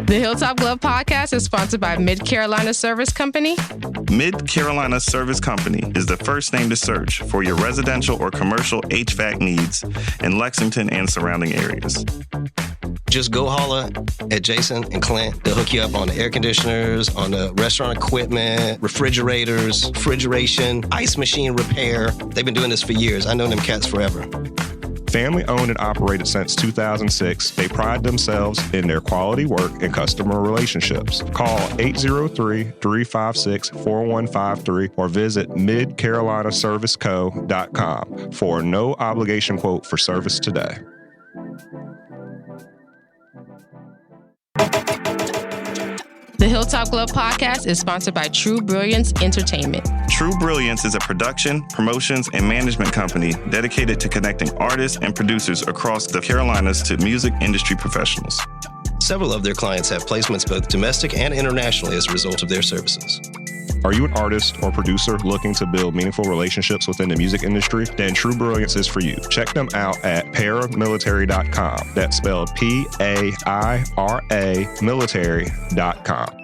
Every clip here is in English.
The Hilltop Glove Podcast is sponsored by Mid-Carolina Service Company. Mid-Carolina Service Company is the first name to search for your residential or commercial HVAC needs in Lexington and surrounding areas. Just go holler at Jason and Clint. They'll hook you up on the air conditioners, on the restaurant equipment, refrigerators, refrigeration, ice machine repair. They've been doing this for years. I know them cats forever. Family owned and operated since 2006, they pride themselves in their quality work and customer relationships. Call 803-356-4153 or visit midcarolinaserviceco.com for a no obligation quote for service today. The Hilltop Glove Podcast is sponsored by True Brilliance Entertainment. True Brilliance is a production, promotions, and management company dedicated to connecting artists and producers across the Carolinas to music industry professionals. Several of their clients have placements both domestic and internationally as a result of their services. Are you an artist or producer looking to build meaningful relationships within the music industry? Then True Brilliance is for you. Check them out at paramilitary.com. That's spelled P-A-I-R-A military.com.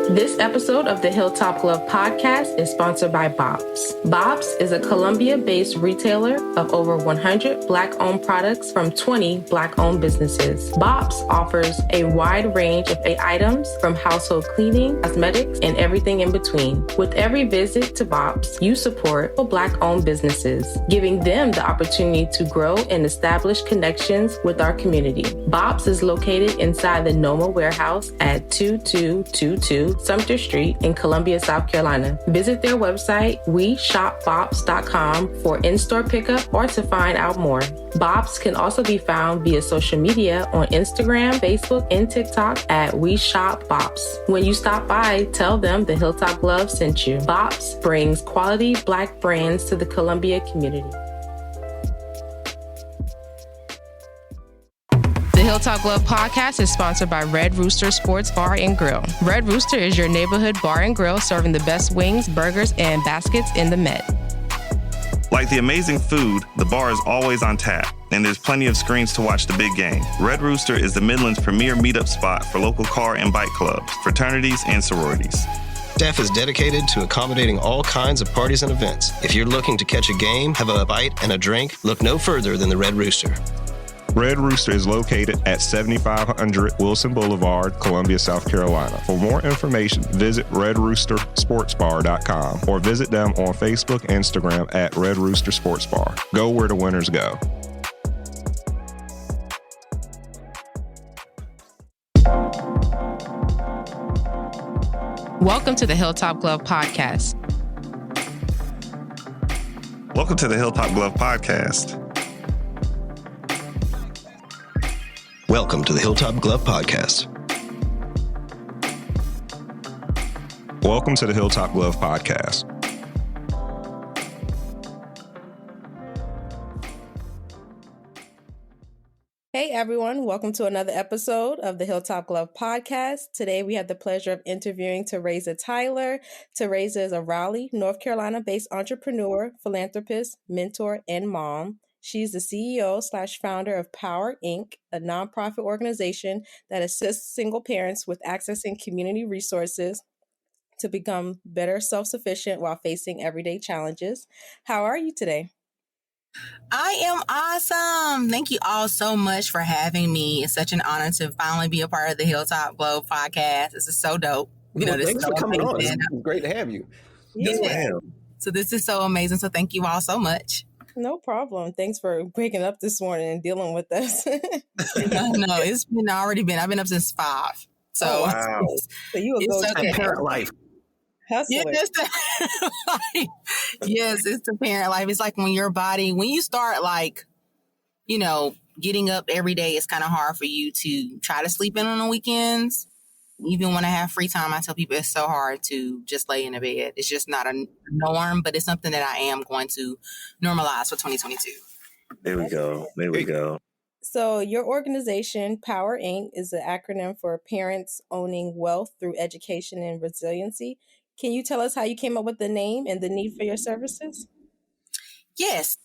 This episode of the Hilltop Glove Podcast is sponsored by Bob's. Bob's is a Columbia-based retailer of over 100 Black-owned products from 20 Black-owned businesses. Bob's offers a wide range of items from household cleaning, cosmetics, and everything in between. With every visit to Bob's, you support Black-owned businesses, giving them the opportunity to grow and establish connections with our community. Bob's is located inside the Noma warehouse at 2222 Sumter Street in Columbia, South Carolina. Visit their website, weshopbobs.com for in-store pickup or to find out more. Bob's can also be found via social media on Instagram, Facebook, and TikTok at weshopbobs. When you stop by, tell them the Hilltop Glove sent you. Bob's brings quality Black brands to the Columbia community. The Hilltop Glove Podcast is sponsored by Red Rooster Sports Bar and Grill. Red Rooster is your neighborhood bar and grill serving the best wings, burgers, and baskets in the Met. Like the amazing food, the bar is always on tap, and there's plenty of screens to watch the big game. Red Rooster is the Midland's premier meetup spot for local car and bike clubs, fraternities, and sororities. Staff is dedicated to accommodating all kinds of parties and events. If you're looking to catch a game, have a bite, and a drink, look no further than the Red Rooster. Red Rooster is located at 7500 Wilson Boulevard, Columbia, South Carolina. For more information, visit redroostersportsbar.com or visit them on Facebook and Instagram at Red Rooster Sports Bar. Go where the winners go. Welcome to the Hilltop Glove Podcast. Welcome to the Hilltop Glove Podcast. Welcome to the Hilltop Glove Podcast. Welcome to the Hilltop Glove Podcast. Hey everyone, welcome to another episode of the Hilltop Glove Podcast. Today we have the pleasure of interviewing Taraza Tyler. Taraza is a Raleigh, North Carolina-based entrepreneur, philanthropist, mentor, and mom. She's the CEO/founder of Power Inc., a nonprofit organization that assists single parents with accessing community resources to become better self-sufficient while facing everyday challenges. How are you today? I am awesome. Thank you all so much for having me. It's such an honor to finally be a part of the Hilltop Globe podcast. This is so dope. Thanks for coming on. It's great to have you. Yeah. So this is so amazing. So thank you all so much. No problem. Thanks for waking up this morning and dealing with us. No, it's I've been up since 5. So, wow. So you will go okay. Parent life. Yeah, it's the life. Yes, it's the parent life. It's like when you start getting up every day, it's kind of hard for you to try to sleep in on the weekends. Even when I have free time, I tell people it's so hard to just lay in a bed. It's just not a norm, but it's something that I am going to normalize for 2022. There we go. So your organization, Power Inc., is an acronym for Parents Owning Wealth Through Education and Resiliency. Can you tell us how you came up with the name and the need for your services? Yes.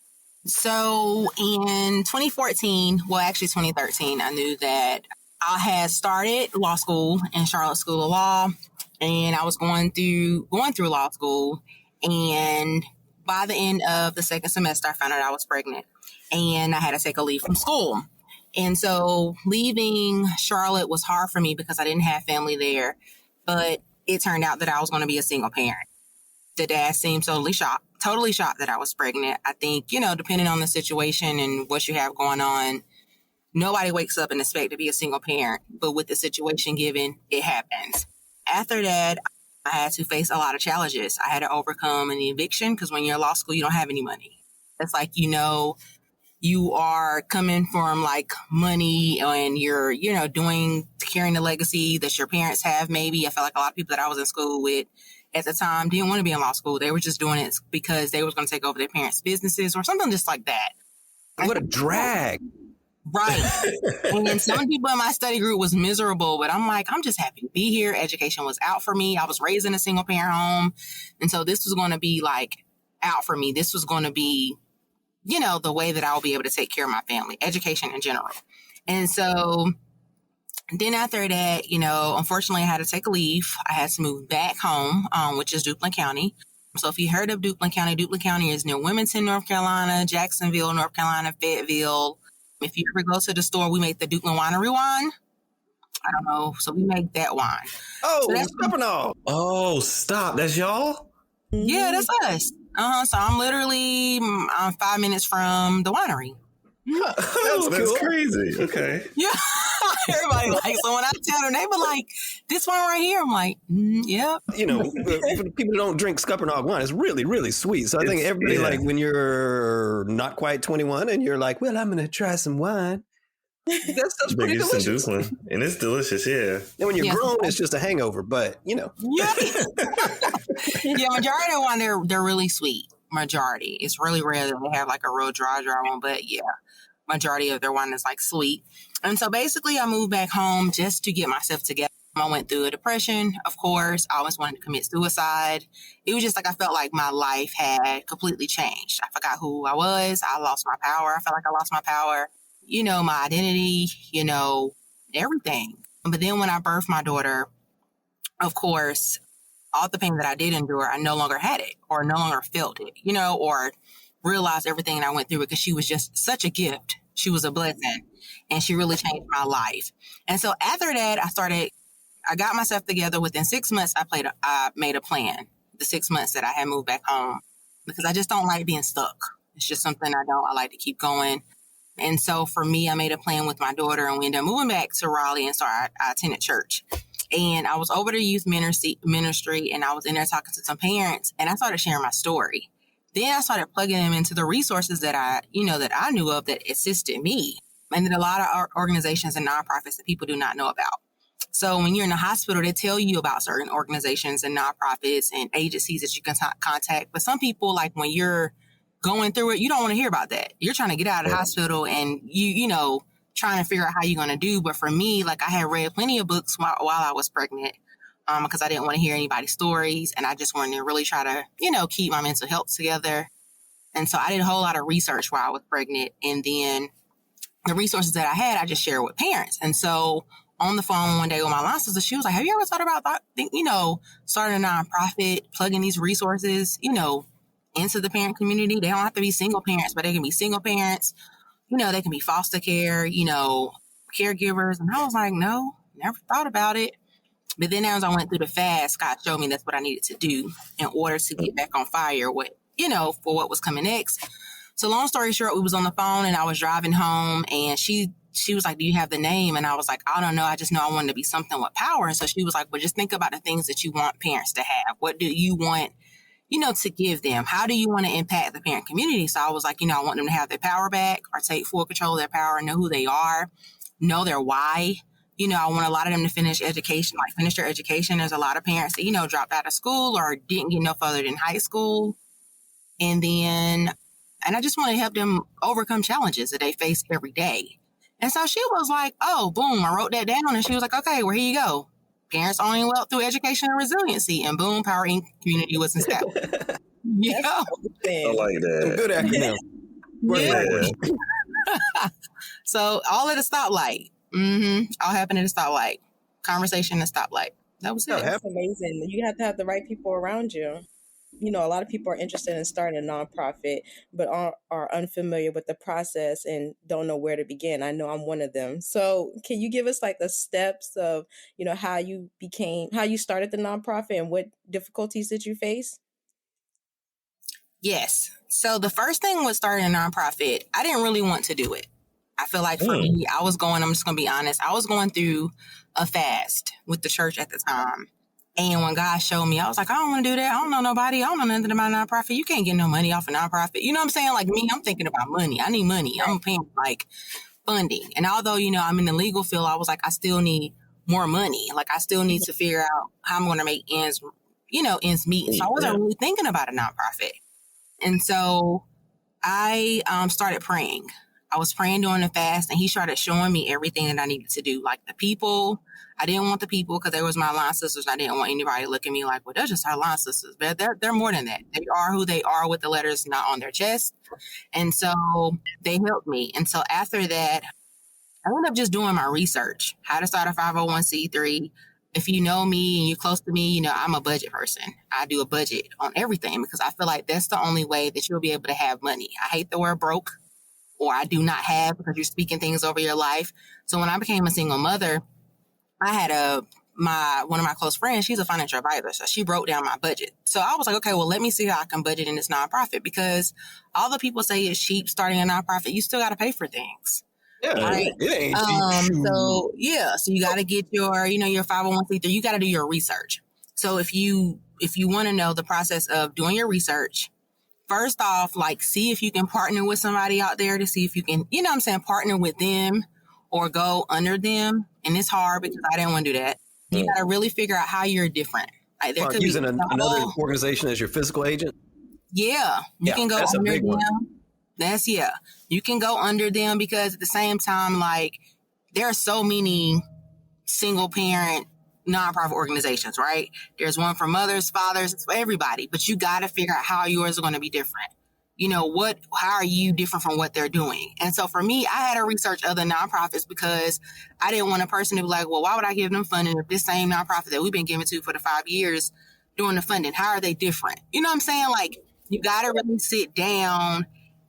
So in 2014, well, actually 2013, I knew that I had started law school in Charlotte School of Law, and I was going through law school. And by the end of the second semester, I found out I was pregnant, and I had to take a leave from school. And so leaving Charlotte was hard for me because I didn't have family there, but it turned out that I was going to be a single parent. The dad seemed totally shocked that I was pregnant. I think, depending on the situation and what you have going on, nobody wakes up and expect to be a single parent, but with the situation given, it happens. After that, I had to face a lot of challenges. I had to overcome an eviction because when you're in law school, you don't have any money. It's like, you are coming from like money and you're, carrying the legacy that your parents have. Maybe I felt like a lot of people that I was in school with at the time didn't want to be in law school. They were just doing it because they was going to take over their parents' businesses or something just like that. What a drag. Right. And some people in my study group was miserable, but I'm like, I'm just happy to be here. Education was out for me. I was raised in a single parent home. And so this was going to be like out for me. This was going to be, the way that I'll be able to take care of my family, education in general. And so then after that, unfortunately I had to take a leave. I had to move back home, which is Duplin County. So if you heard of Duplin County is near Wilmington, North Carolina, Jacksonville, North Carolina, Fayetteville. If you ever go to the store, we make the Duplin Winery wine. I don't know. So we make that wine. Oh, so that's Steppenwolf. Oh, stop. That's y'all? Yeah, that's us. So I'm 5 minutes from the winery. That's crazy. Okay. Yeah. Everybody like, so when I tell them, they be like, this one right here. I'm like, yep. For the people who don't drink Steppenwolf wine, it's really, really sweet. So I think everybody, like when you're not quite 21 and you're like, well, I'm going to try some wine. That stuff's pretty delicious. And it's delicious, yeah. And when you're grown, it's just a hangover, but Yeah. Yeah, majority of wine, they're really sweet. Majority. It's really rare that they have like a real dry one, but yeah, majority of their wine is like sweet. And so basically I moved back home just to get myself together. I went through a depression, of course. I always wanted to commit suicide. It was just like I felt like my life had completely changed. I forgot who I was. I lost my power. I felt like I lost my power. My identity, everything. But then when I birthed my daughter, of course, all the pain that I did endure, I no longer had it or no longer felt it, or realized everything that I went through because she was just such a gift. She was a blessing and she really changed my life. And so after that, I got myself together. Within 6 months, I made a plan, the 6 months that I had moved back home, because I just don't like being stuck. It's just something I like to keep going. And so for me, I made a plan with my daughter and we ended up moving back to Raleigh and I attended church. And I was over to youth ministry and I was in there talking to some parents and I started sharing my story. Then I started plugging them into the resources that I knew of that assisted me. And then a lot of organizations and nonprofits that people do not know about. So when you're in the hospital, they tell you about certain organizations and nonprofits and agencies that you can contact. But some people, like when you're going through it, you don't want to hear about that. You're trying to get out of the hospital and you trying to figure out how you're going to do. But for me, like I had read plenty of books while I was pregnant because I didn't want to hear anybody's stories. And I just wanted to really try to, keep my mental health together. And so I did a whole lot of research while I was pregnant. And then the resources that I had, I just shared with parents. And so on the phone one day with my law sister, she was like, have you ever thought about, starting a nonprofit, plugging these resources, into the parent community? They don't have to be single parents, but they can be single parents. They can be foster care, caregivers. And I was like, no, never thought about it. But then as I went through the fast, God showed me that's what I needed to do in order to get back on fire with, for what was coming next. So long story short, we was on the phone and I was driving home and she was like, do you have the name? And I was like, I don't know. I just know I wanted to be something with power. And so she was like, well, just think about the things that you want parents to have. What do you want, to give them? How do you want to impact the parent community? So I was like, I want them to have their power back or take full control of their power and know who they are, know their why. I want a lot of them to finish their education. There's a lot of parents that, dropped out of school or didn't get no further than high school. And I just want to help them overcome challenges that they face every day. And so she was like, oh, boom, I wrote that down. And she was like, okay, well, here you go. Parents owning wealth through education and resiliency. And boom, Power Inc. community was established. I like that. Some good acronym. Yeah. So all at a stoplight. All happened at a stoplight. Conversation at a stoplight. That was it. That's amazing. You have to have the right people around you. You know, a lot of people are interested in starting a nonprofit, but are unfamiliar with the process and don't know where to begin. I know I'm one of them. So can you give us like the steps of, you know, how you started the nonprofit and what difficulties did you face? Yes. So the first thing was starting a nonprofit. I didn't really want to do it. I feel like for me, I'm just going to be honest, I was going through a fast with the church at the time. And when God showed me, I was like, I don't want to do that. I don't know nobody. I don't know nothing about a nonprofit. You can't get no money off a nonprofit. You know what I'm saying? Like me, I'm thinking about money. I need money. I'm paying like funding. And although, you know, I'm in the legal field, I was like, I still need more money. Like I still need to figure out how I'm going to make ends meet. So I wasn't really thinking about a nonprofit. And so I started praying. I was praying during the fast, and he started showing me everything that I needed to do. Like the people, I didn't want the people because they was my line sisters. I didn't want anybody to look at me like, well, they're just our line sisters. But they're more than that. They are who they are with the letters not on their chest. And so they helped me. And so after that, I ended up just doing my research, how to start a 501c3. If you know me and you're close to me, you know, I'm a budget person. I do a budget on everything because I feel like that's the only way that you'll be able to have money. I hate the word broke, or I do not have, because you're speaking things over your life. So when I became a single mother, I had one of my close friends, she's a financial advisor. So she broke down my budget. So I was like, okay, well, let me see how I can budget in this nonprofit, because all the people say it's cheap starting a nonprofit. You still got to pay for things. Yeah, right? It ain't cheap. So you got to get your 501c3. You got to do your research. So if you want to know the process of doing your research, first off, like, see if you can partner with somebody out there to see if you can, you know what I'm saying, partner with them or go under them. And it's hard because I didn't want to do that. You got to really figure out how you're different. Like, there could be using another organization as your physical agent? Yeah. You can go under them. You can go under them, because at the same time, like, there are so many single parent nonprofit organizations, right? There's one for mothers, fathers, for everybody, but you got to figure out how yours are going to be different. You know, how are you different from what they're doing? And so for me, I had to research other nonprofits, because I didn't want a person to be like, well, why would I give them funding if this same nonprofit that we've been giving to for the 5 years doing the funding, how are they different? You know what I'm saying? Like, you got to really sit down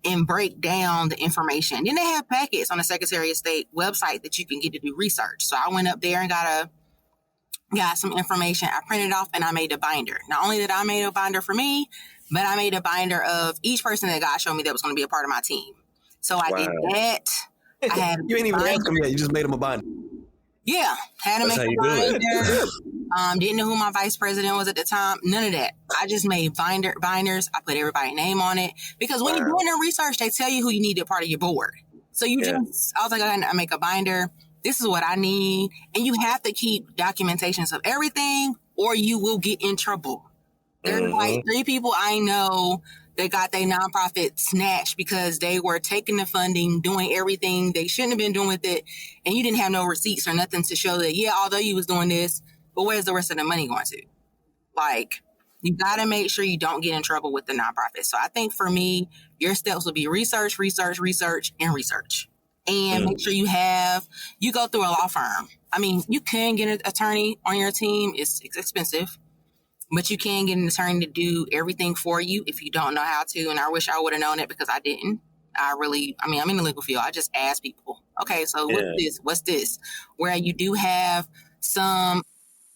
and break down the information. Then they have packets on the Secretary of State website that you can get to do research. So I went up there and got some information. I printed off and I made a binder. Not only did I make a binder for me, but I made a binder of each person that God showed me that was going to be a part of my team. So I did that. I had you ain't even asked them yet. You just made them a binder. Yeah. Had to make a binder. Didn't know who my vice president was at the time. None of that. I just made binders. I put everybody's name on it, because when you're doing the research, they tell you who you need to part of your board. So I was like, I make a binder. This is what I need. And you have to keep documentations of everything, or you will get in trouble. There's like 3 people I know that got their nonprofit snatched because they were taking the funding, doing everything they shouldn't have been doing with it. And you didn't have no receipts or nothing to show that, although you was doing this, but where's the rest of the money going to? Like, you got to make sure you don't get in trouble with the nonprofit. So I think for me, your steps will be research, and research. And make sure you go through a law firm. I mean, you can get an attorney on your team. It's expensive, but you can get an attorney to do everything for you if you don't know how to. And I wish I would have known it, because I didn't. I'm in the legal field. I just ask people, okay, so what's this? Where you do have some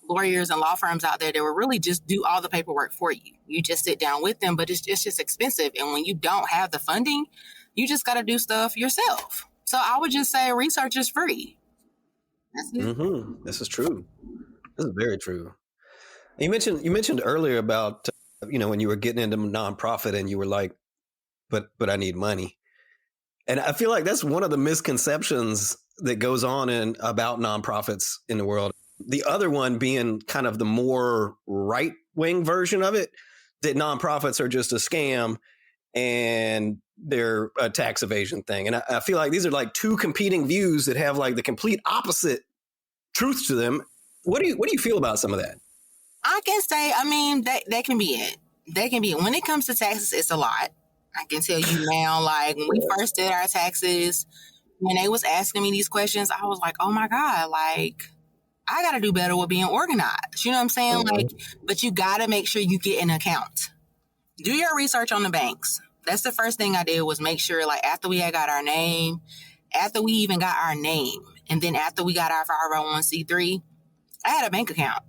lawyers and law firms out there that will really just do all the paperwork for you. You just sit down with them, but it's just expensive. And when you don't have the funding, you just got to do stuff yourself. So I would just say research is free. That's it. This is true. This is very true. You mentioned earlier about, when you were getting into nonprofit and you were like, but I need money. And I feel like that's one of the misconceptions that goes on about nonprofits in the world. The other one being kind of the more right-wing version of it, that nonprofits are just a scam and they're a tax evasion thing. And I feel like these are like 2 competing views that have like the complete opposite truth to them. What do you feel about some of that? I can say, that can be it. That can be it. When it comes to taxes, it's a lot. I can tell you now, like when we first did our taxes, when they was asking me these questions, I was like, oh my God, like I got to do better with being organized. You know what I'm saying? Mm-hmm. Like, but you got to make sure you get an account. Do your research on the banks. That's the first thing I did was make sure, like, after we had got our name, after we even got our name, and then after we got our 501c3, I had a bank account.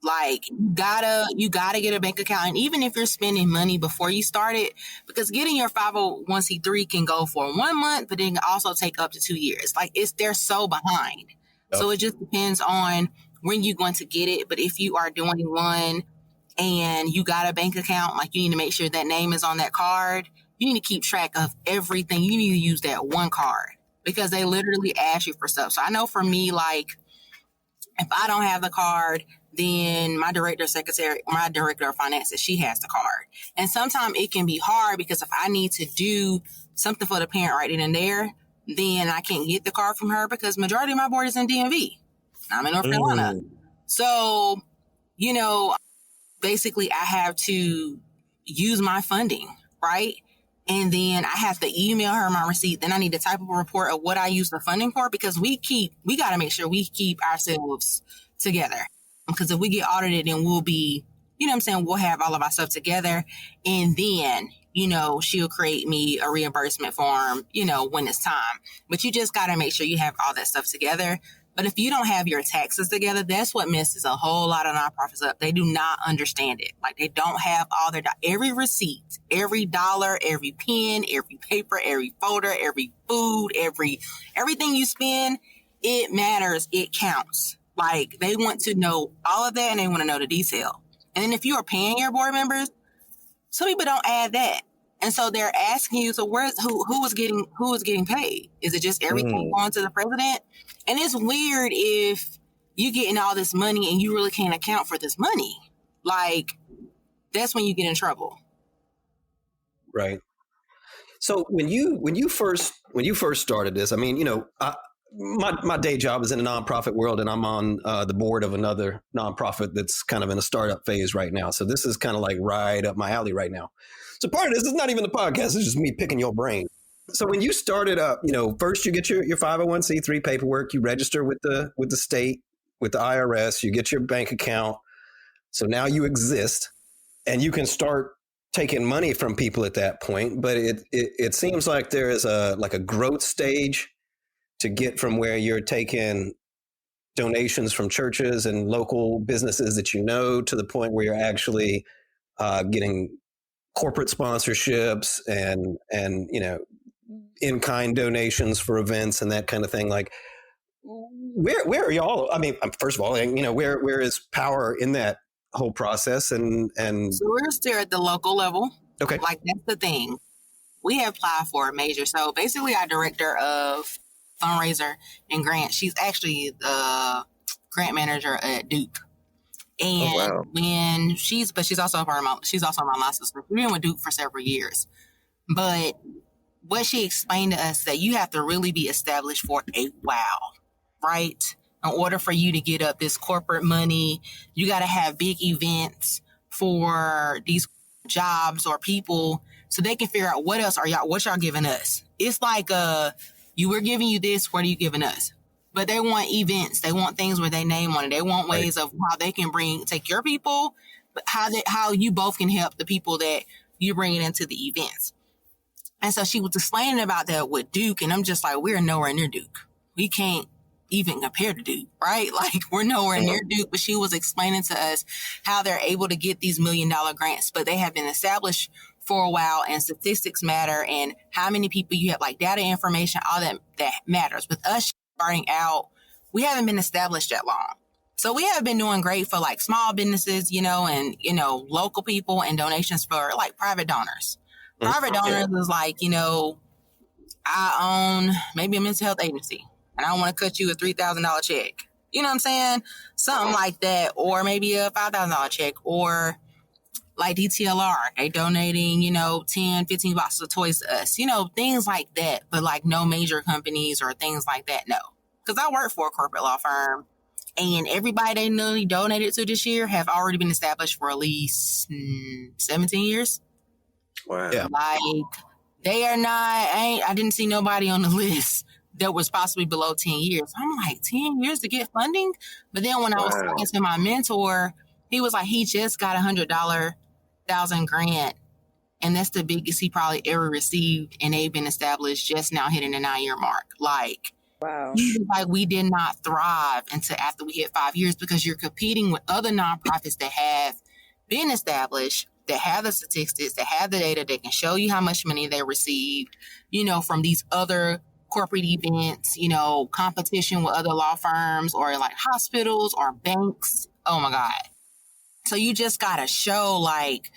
Like, you gotta get a bank account. And even if you're spending money before you start it, because getting your 501c3 can go for 1 month, but it can also take up to 2 years. Like, they're so behind. Yep. So it just depends on when you're going to get it. But if you are doing one and you got a bank account, like you need to make sure that name is on that card. You need to keep track of everything. You need to use that one card because they literally ask you for stuff. So I know for me, like, if I don't have the card, then my director of finances, she has the card. And sometimes it can be hard because if I need to do something for the parent right then and there, then I can't get the card from her because majority of my board is in DMV. I'm in North Carolina. So, you know, basically I have to use my funding, right? And then I have to email her my receipt. Then I need to type up a report of what I use the funding for because we got to make sure we keep ourselves together. Because if we get audited, then we'll be, you know what I'm saying, we'll have all of our stuff together. And then, you know, she'll create me a reimbursement form, you know, when it's time. But you just got to make sure you have all that stuff together. But if you don't have your taxes together, that's what messes a whole lot of nonprofits up. They do not understand it. Like they don't have all their, every receipt, every dollar, every pen, every paper, every folder, every food, everything you spend, it matters. It counts. Like they want to know all of that and they want to know the detail. And then if you are paying your board members, some people don't add that. And so they're asking you, so who is getting paid? Is it just everything going to the president? And it's weird if you're getting all this money and you really can't account for this money. Like, that's when you get in trouble. Right. So when you first started this, I mean, you know, my day job is in the nonprofit world, and I'm on the board of another nonprofit that's kind of in a startup phase right now. So this is kind of like right up my alley right now. So part of this is not even the podcast; it's just me picking your brain. So when you started up, you know, first you get your 501c3 paperwork, you register with the state, with the IRS, you get your bank account. So now you exist, and you can start taking money from people at that point. But it seems like there is a growth stage to get from where you're taking donations from churches and local businesses that you know to the point where you're actually getting corporate sponsorships and you know, in-kind donations for events and that kind of thing. Like, where are y'all? I mean, first of all, you know, where is Power in that whole process? And so we're still at the local level. Okay, like that's the thing. We have applied for a major. So basically, our director of fundraiser and grant, she's actually the grant manager at Duke. And when she's also my master's. We've been with Duke for several years. But what she explained to us that you have to really be established for a while, right? In order for you to get up this corporate money, you got to have big events for these jobs or people so they can figure out what y'all giving us. It's like, we're giving you this, what are you giving us? But they want events. They want things with their name on it. They want ways of how they can take your people, but how you both can help the people that you're bringing into the events. And so she was explaining about that with Duke, and I'm just like, we're nowhere near Duke. We can't even compare to Duke, right? Like, we're nowhere near Duke, but she was explaining to us how they're able to get these $1 million grants, but they have been established for a while, and statistics matter, and how many people you have, like data information, all that matters. With us starting out, we haven't been established that long. So we have been doing great for like small businesses, you know, and, you know, local people and donations for like private donors. Private donors is like, you know, I own maybe a mental health agency and I want to cut you a $3,000 check. You know what I'm saying? Something like that. Or maybe a $5,000 check, or like DTLR, they donating, you know, 10, 15 boxes of toys to us, you know, things like that. But like no major companies or things like that. No, because I work for a corporate law firm, and everybody they newly donated to this year have already been established for at least 17 years. Wow. Yeah. Like, they are not, I didn't see nobody on the list that was possibly below 10 years. I'm like, 10 years to get funding? But then when I was talking to my mentor, he was like, he just got $100,000 grant. And that's the biggest he probably ever received. And they've been established just now hitting the 9-year mark. Like, wow. Like, we did not thrive until after we hit 5 years, because you're competing with other nonprofits that have been established, that have the statistics, that have the data, that can show you how much money they received, from these other corporate events, competition with other law firms or like hospitals or banks. Oh my God. So you just got to show like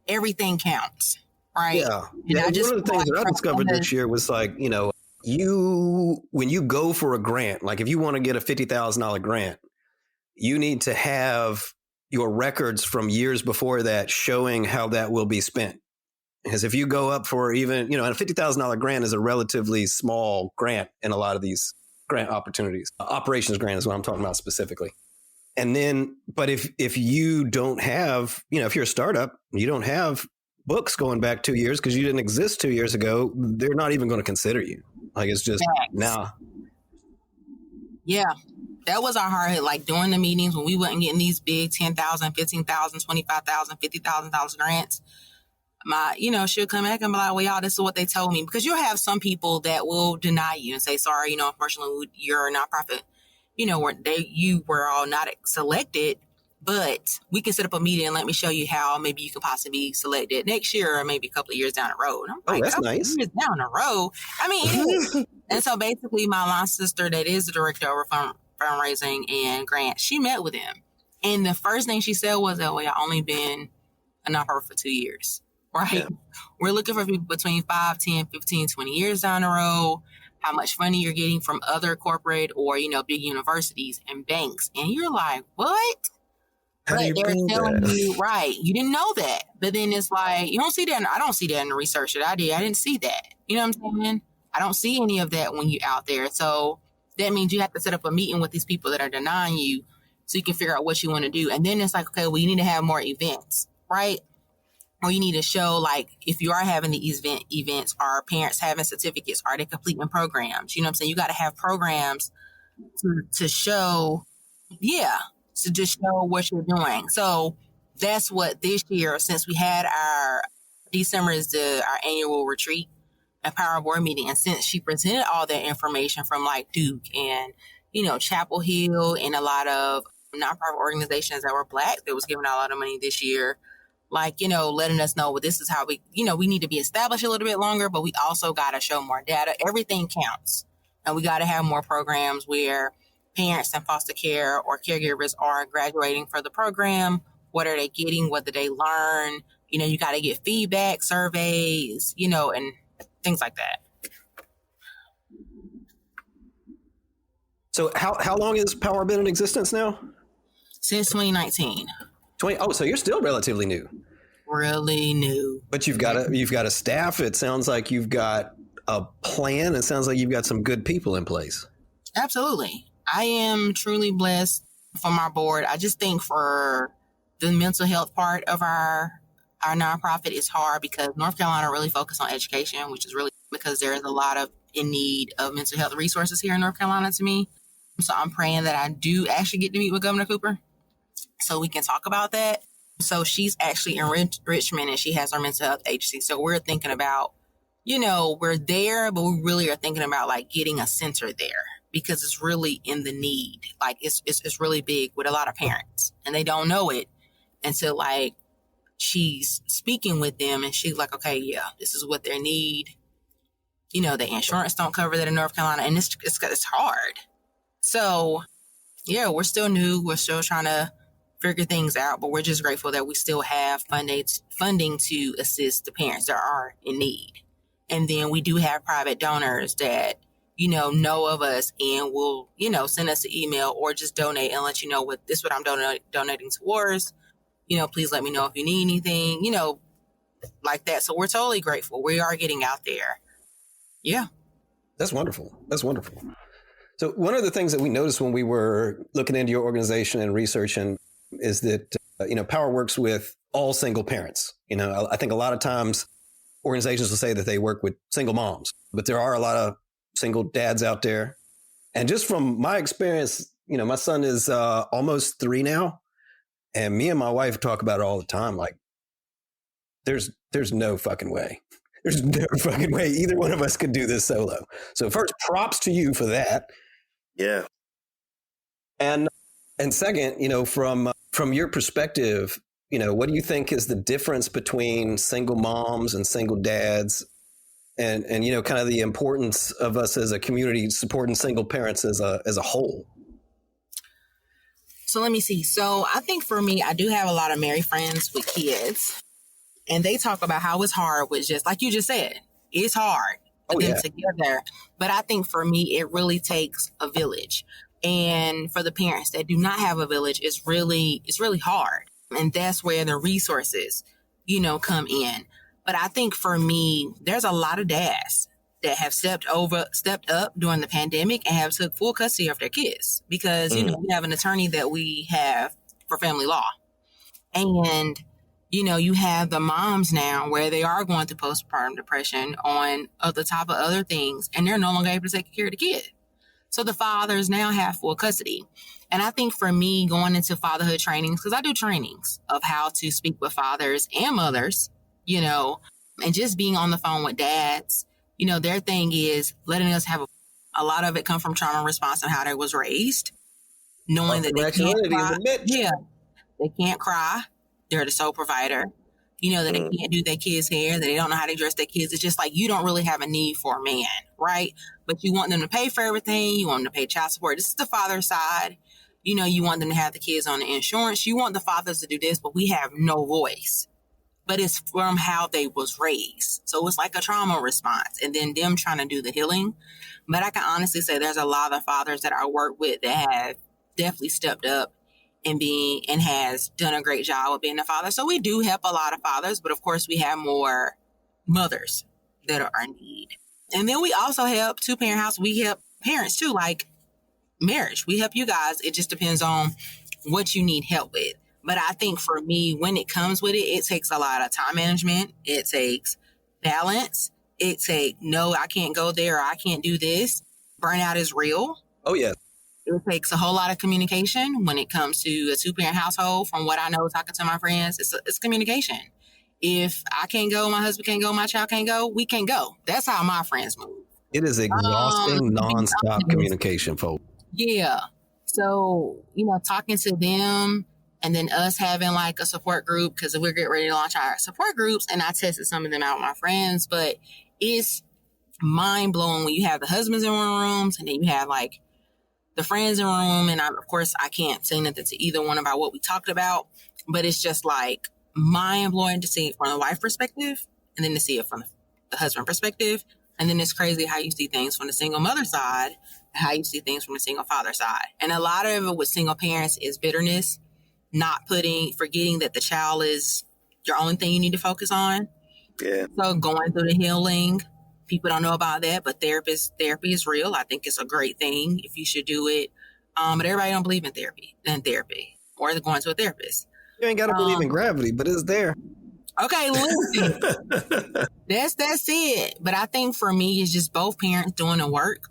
everything counts, right? Yeah. Yeah. One of the things that I discovered this year was like, when you go for a grant, like if you want to get a $50,000 grant, you need to have your records from years before that showing how that will be spent. Because if you go up for even, and a $50,000 grant is a relatively small grant in a lot of these grant opportunities. Operations grant is what I'm talking about specifically. And then, but if you don't have, if you're a startup, you don't have books going back 2 years because you didn't exist 2 years ago, they're not even going to consider you. Like, it's just now. Yeah. That was our hard hit. Like, during the meetings when we wasn't getting these big $10,000, $15,000, $25,000, $50,000 grants, she'll come back and be like, well, y'all, this is what they told me. Because you'll have some people that will deny you and say, sorry, unfortunately, you're a nonprofit, you were all not selected, but we can set up a meeting and let me show you how maybe you could possibly be selected next year or maybe a couple of years down the road. And I'm like, that's nice. Years down the road. I mean, it is. And so basically my line sister that is the director over fundraising and grants, she met with him. And the first thing she said was that, well, I've only been a nonprofit for 2 years. Right. Yeah. We're looking for people between 5, 10, 15, 20 years down the road, how much money you're getting from other corporate or, big universities and banks. And you're like, what? How but do you they're prove telling that? you, right, you didn't know that. But then it's like, you don't see that. I don't see that in the research that I did. I didn't see that. You know what I'm saying? I don't see any of that when you're out there. So that means you have to set up a meeting with these people that are denying you so you can figure out what you want to do. And then it's like, okay, well, you need to have more events, right? Or you need to show, like, if you are having these events, are parents having certificates? Are they completing programs? You know what I'm saying? You got to have programs to show, to just show what you're doing. So that's what this year, since we had our December is our annual retreat and power board meeting. And since she presented all that information from like Duke and, Chapel Hill and a lot of nonprofit organizations that were Black that was giving out a lot of money this year, like, letting us know, well, this is how we need to be established a little bit longer, but we also got to show more data. Everything counts. And we got to have more programs where parents in foster care or caregivers are graduating for the program. What are they getting? What did they learn? You got to get feedback, surveys, and things like that. So how long has Power been in existence now? Since 2019. So you're still relatively new. Really new. But you've got a staff. It sounds like you've got a plan. It sounds like you've got some good people in place. Absolutely. I am truly blessed from our board. I just think for the mental health part of our nonprofit is hard because North Carolina really focused on education, which is really because there is a lot of in need of mental health resources here in North Carolina to me. So I'm praying that I do actually get to meet with Governor Cooper so we can talk about that. So she's actually in Richmond and she has our mental health agency. So we're thinking about, we're there, but we really are thinking about like getting a center there because it's really in the need. Like it's really big with a lot of parents and they don't know it until like she's speaking with them and she's like, okay, yeah, this is what they need. The insurance don't cover that in North Carolina and it's hard. So yeah, we're still new. We're still trying to figure things out, but we're just grateful that we still have funding to assist the parents that are in need. And then we do have private donors that, know of us and will, send us an email or just donate and let you know what I'm donating towards. Please let me know if you need anything, like that. So we're totally grateful. We are getting out there. Yeah. That's wonderful. So one of the things that we noticed when we were looking into your organization and researching is that, Power works with all single parents. I think a lot of times organizations will say that they work with single moms, but there are a lot of single dads out there. And just from my experience, my son is almost 3 now. And me and my wife talk about it all the time. Like, there's no fucking way. There's no fucking way either one of us could do this solo. So first, props to you for that. Yeah. And second, from your perspective, what do you think is the difference between single moms and single dads, and kind of the importance of us as a community supporting single parents as a whole? So let me see. So I think for me, I do have a lot of married friends with kids, and they talk about how it's hard with, just like you just said, it's hard for them together. But I think for me, it really takes a village. And for the parents that do not have a village, it's really hard. And that's where the resources, come in. But I think for me, there's a lot of dads that have stepped up during the pandemic and have took full custody of their kids because, we have an attorney that we have for family law. And, you have the moms now where they are going through postpartum depression on the top of other things, and they're no longer able to take care of the kid. So the fathers now have full custody. And I think for me, going into fatherhood trainings, because I do trainings of how to speak with fathers and mothers, and just being on the phone with dads, their thing is letting us have a lot of it come from trauma response and how they was raised, knowing that they can't cry. Yeah, they can't cry. They're the sole provider. That they can't do their kids' hair, that they don't know how to dress their kids. It's just like you don't really have a need for a man, right? But you want them to pay for everything. You want them to pay child support. This is the father's side. You want them to have the kids on the insurance. You want the fathers to do this, but we have no voice. But it's from how they was raised. So it's like a trauma response and then them trying to do the healing. But I can honestly say there's a lot of fathers that I work with that have definitely stepped up and has done a great job of being a father. So we do help a lot of fathers, but of course we have more mothers that are in need. And then we also help 2-parent house. We help parents too, like marriage. We help you guys. It just depends on what you need help with. But I think for me, when it comes with it, it takes a lot of time management. It takes balance. It takes, no, I can't go there, or I can't do this. Burnout is real. Oh, yeah. It takes a whole lot of communication when it comes to a 2-parent household. From what I know, talking to my friends, it's communication. If I can't go, my husband can't go, my child can't go, we can't go. That's how my friends move. It is exhausting, nonstop communication, folks. Yeah. So, talking to them and then us having like a support group, because we're getting ready to launch our support groups, and I tested some of them out with my friends, but it's mind blowing when you have the husbands in one rooms and then you have like the friends in a room. And of course, I can't say nothing to either one about what we talked about, but it's just like mind blowing to see it from the wife perspective and then to see it from the husband perspective. And then it's crazy how you see things from the single mother side, how you see things from the single father side. And a lot of it with single parents is bitterness, forgetting that the child is your only thing you need to focus on. Yeah. So going through the healing, people don't know about that, but therapy is real. I think it's a great thing if you should do it. But everybody don't believe in therapy or they're going to a therapist. You ain't got to believe in gravity, but it's there. Okay, listen, that's it. But I think for me, it's just both parents doing the work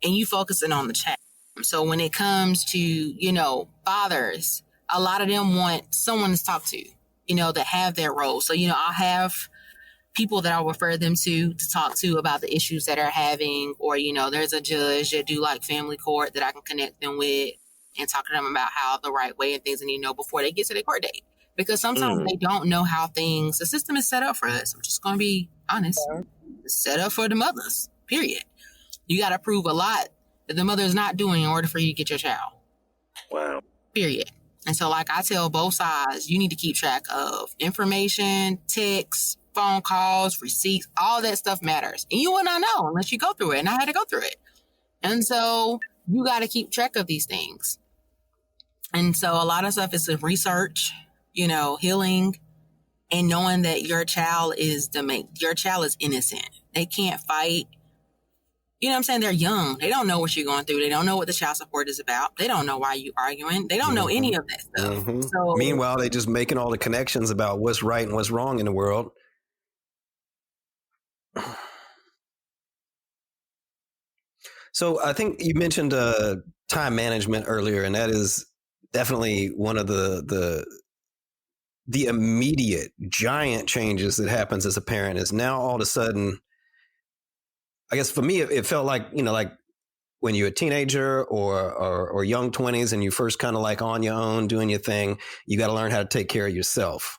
and you focusing on the child. So when it comes to, fathers, a lot of them want someone to talk to, that have their role. So, I'll have people that I'll refer them to talk to about the issues that are having, or, there's a judge that do like family court that I can connect them with and talk to them about how the right way and things they need to know before they get to their court date. Because sometimes they don't know how the system is set up for us. I'm just going to be honest. It's set up for the mothers, period. You got to prove a lot that the mother is not doing in order for you to get your child. Wow. Period. And so like I tell both sides, you need to keep track of information, texts, phone calls, receipts, all that stuff matters. And you will not know unless you go through it. And I had to go through it. And so you got to keep track of these things. And so a lot of stuff is research, healing, and knowing that your child is innocent. They can't fight. You know what I'm saying? They're young. They don't know what you're going through. They don't know what the child support is about. They don't know why you're arguing. They don't know any of that stuff. So meanwhile, they just making all the connections about what's right and what's wrong in the world. So I think you mentioned time management earlier, and that is definitely one of the immediate giant changes that happens as a parent. Is now all of a sudden, I guess for me, it felt like, like when you're a teenager or young 20s and you first kind of like on your own doing your thing, you got to learn how to take care of yourself.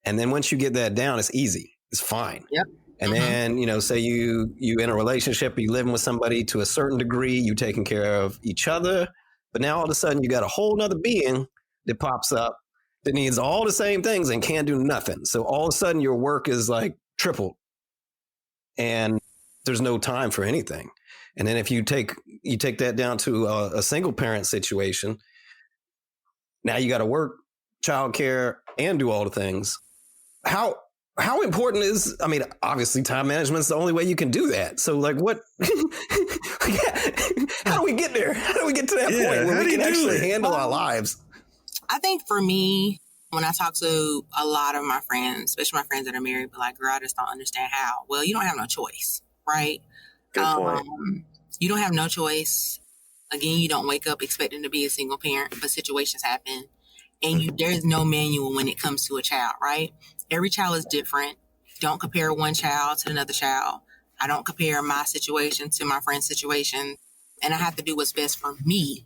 And then once you get that down, it's easy. It's fine. Yep. And then, say you in a relationship, you living with somebody to a certain degree, you taking care of each other. But now all of a sudden you got a whole nother being that pops up that needs all the same things and can't do nothing. So all of a sudden your work is like tripled and there's no time for anything. And then if you take that down to a single parent situation, now you got to work, childcare, and do all the things. How important is, obviously time management is the only way you can do that. So like what, how do we get there? How do we get to that point where we can actually handle our lives? I think for me, when I talk to a lot of my friends, especially my friends that are married, but like, girl, I just don't understand how. Well, you don't have no choice, right? Good point. You don't have no choice. Again, you don't wake up expecting to be a single parent, but situations happen. And there's no manual when it comes to a child, right? Every child is different. Don't compare one child to another child. I don't compare my situation to my friend's situation. And I have to do what's best for me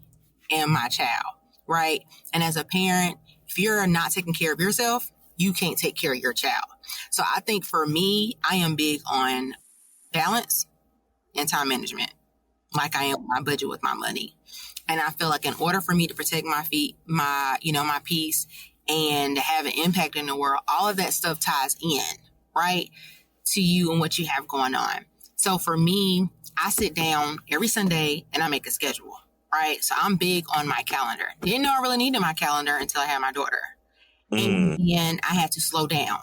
and my child, right? And as a parent, if you're not taking care of yourself, you can't take care of your child. So I think for me, I am big on balance and time management, like I am with my budget with my money. And I feel like in order for me to protect my peace and have an impact in the world, all of that stuff ties in, right, to you and what you have going on. So for me, I sit down every Sunday and I make a schedule, right? So I'm big on my calendar. Didn't know I really needed my calendar until I had my daughter. And then I had to slow down.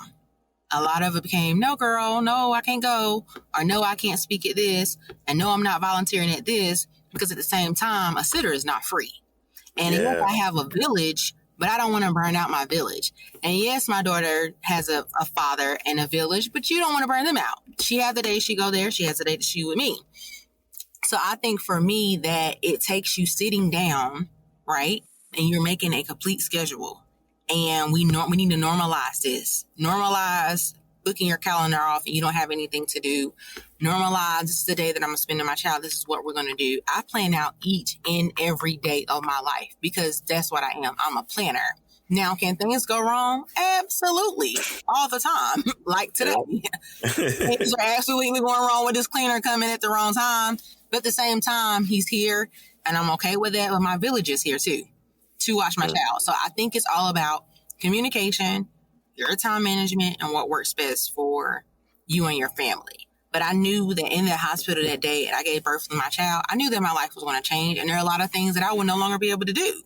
A lot of it became, no, girl, no, I can't go. Or no, I can't speak at this. And no, I'm not volunteering at this. Because at the same time, a sitter is not free. And yes, I have a village, but I don't want to burn out my village. And yes, my daughter has a father and a village, but you don't want to burn them out. She has the day she go there. She has the day that she with me. So I think for me that it takes you sitting down, right? And you're making a complete schedule. And we need to normalize this. Normalize booking your calendar off and you don't have anything to do. Normalize, this is the day that I'm going to spend with my child. This is what we're going to do. I plan out each and every day of my life because that's what I am. I'm a planner. Now, can things go wrong? Absolutely. All the time. Like today. Things are absolutely going wrong with this cleaner coming at the wrong time. But at the same time, he's here and I'm okay with that. But my village is here too to watch my child. So I think it's all about communication, your time management, and what works best for you and your family. But I knew that in that hospital that day, and I gave birth to my child, I knew that my life was going to change. And there are a lot of things that I would no longer be able to do,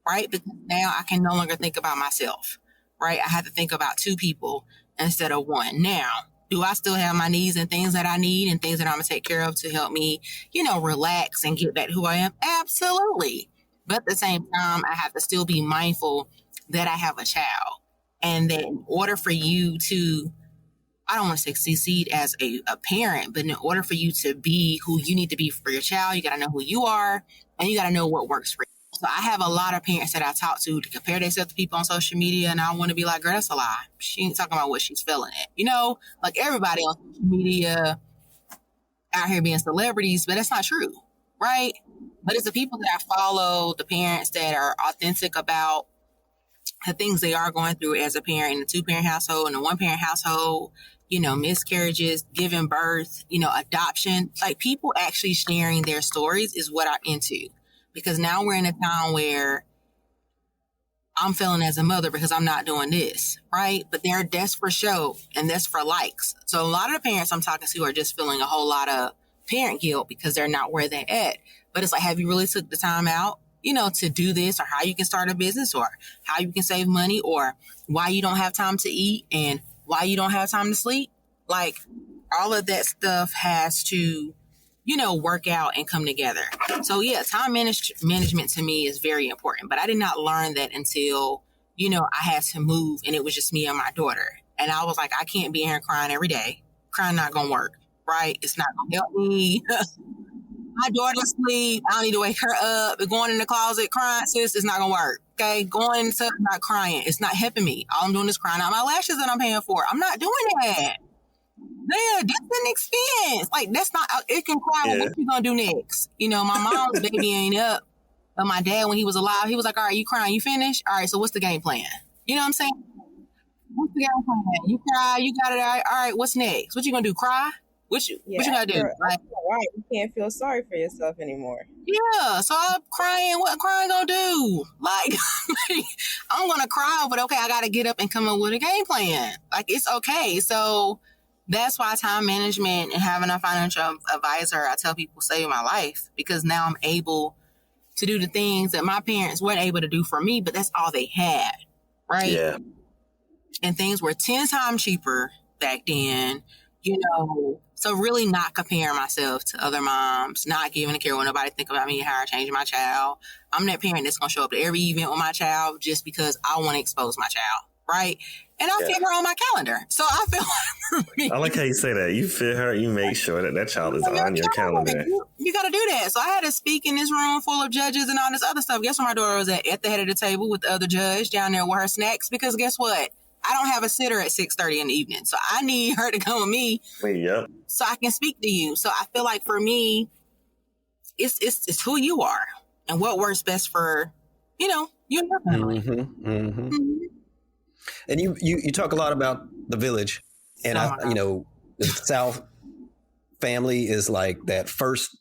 right? Because now I can no longer think about myself, right? I have to think about two people instead of one. Now, do I still have my needs and things that I need and things that I'm going to take care of to help me, relax and get back to who I am? Absolutely. But at the same time, I have to still be mindful that I have a child. And that in order for you to, I don't want to say succeed as a parent, but in order for you to be who you need to be for your child, you got to know who you are and you got to know what works for you. So I have a lot of parents that I talk to compare themselves to people on social media. And I want to be like, girl, that's a lie. She ain't talking about what she's feeling at. Like everybody on social media out here being celebrities, but that's not true, right? But it's the people that I follow, the parents that are authentic about the things they are going through as a parent in a 2-parent household and a 1-parent household, miscarriages, giving birth, adoption, like people actually sharing their stories is what I'm into. Because now we're in a time where I'm failing as a mother because I'm not doing this, right? But that's for show and that's for likes. So a lot of the parents I'm talking to are just feeling a whole lot of parent guilt because they're not where they're at. But it's like, have you really took the time out, to do this, or how you can start a business, or how you can save money, or why you don't have time to eat and why you don't have time to sleep? Like all of that stuff has to, work out and come together. So yeah, time management to me is very important, but I did not learn that until, I had to move and it was just me and my daughter. And I was like, I can't be in here crying every day crying not gonna work, right? It's not gonna help me. My daughter's asleep. I don't need to wake her up. Going in the closet crying, sis, it's not gonna work. Okay, going into not crying, it's not helping me. All I'm doing is crying out my lashes that I'm paying for. I'm not doing that. Yeah, that's an expense. Like, that's not, it can cry. Yeah. What you gonna do next? You know, my mom's baby ain't up. But my dad, when he was alive, he was like, all right, you crying, you finished? All right, so what's the game plan? You know what I'm saying? What's the game plan? You cry, you got it. All right, what's next? What you gonna do, cry? What you gotta do? Like, right, you can't feel sorry for yourself anymore. yeah, so I'm crying. What crying gonna do? Like, I'm gonna cry, but okay, I gotta get up and come up with a game plan. Like, it's okay. So that's why time management and having a financial advisor, I tell people, saved my life, because now I'm able to do the things that my parents weren't able to do for me, but that's all they had, right? Yeah. And things were 10 times cheaper back then, you know. So really not comparing myself to other moms, not giving a care what nobody think about me and how I change my child. I'm that parent that's going to show up to every event with my child just because I want to expose my child, right? And I fit her on my calendar. So I feel like, for me, I like how you say that. You fit her, you make sure that child is on your calendar. You got to do that. So I had to speak in this room full of judges and all this other stuff. Guess where my daughter was at the head of the table with the other judge down there with her snacks? Because guess what? I don't have a sitter at 6:30 in the evening. So I need her to come with me. Yep. So I can speak to you. So I feel like for me, it's who you are and what works best for, you know, you and your family. Mm-hmm, mm-hmm. Mm-hmm. And you talk a lot about the village, and you know, the South family is like that first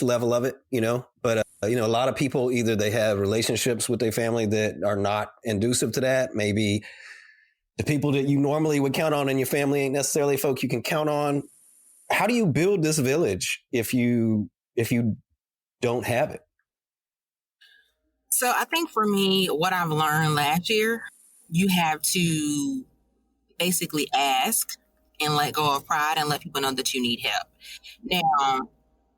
level of it, you know. But you know, a lot of people, either they have relationships with their family that are not conducive to that. Maybe the people that you normally would count on in your family ain't necessarily folk you can count on. How do you build this village if you don't have it? So I think for me, what I've learned last year, you have to basically ask and let go of pride and let people know that you need help. Now,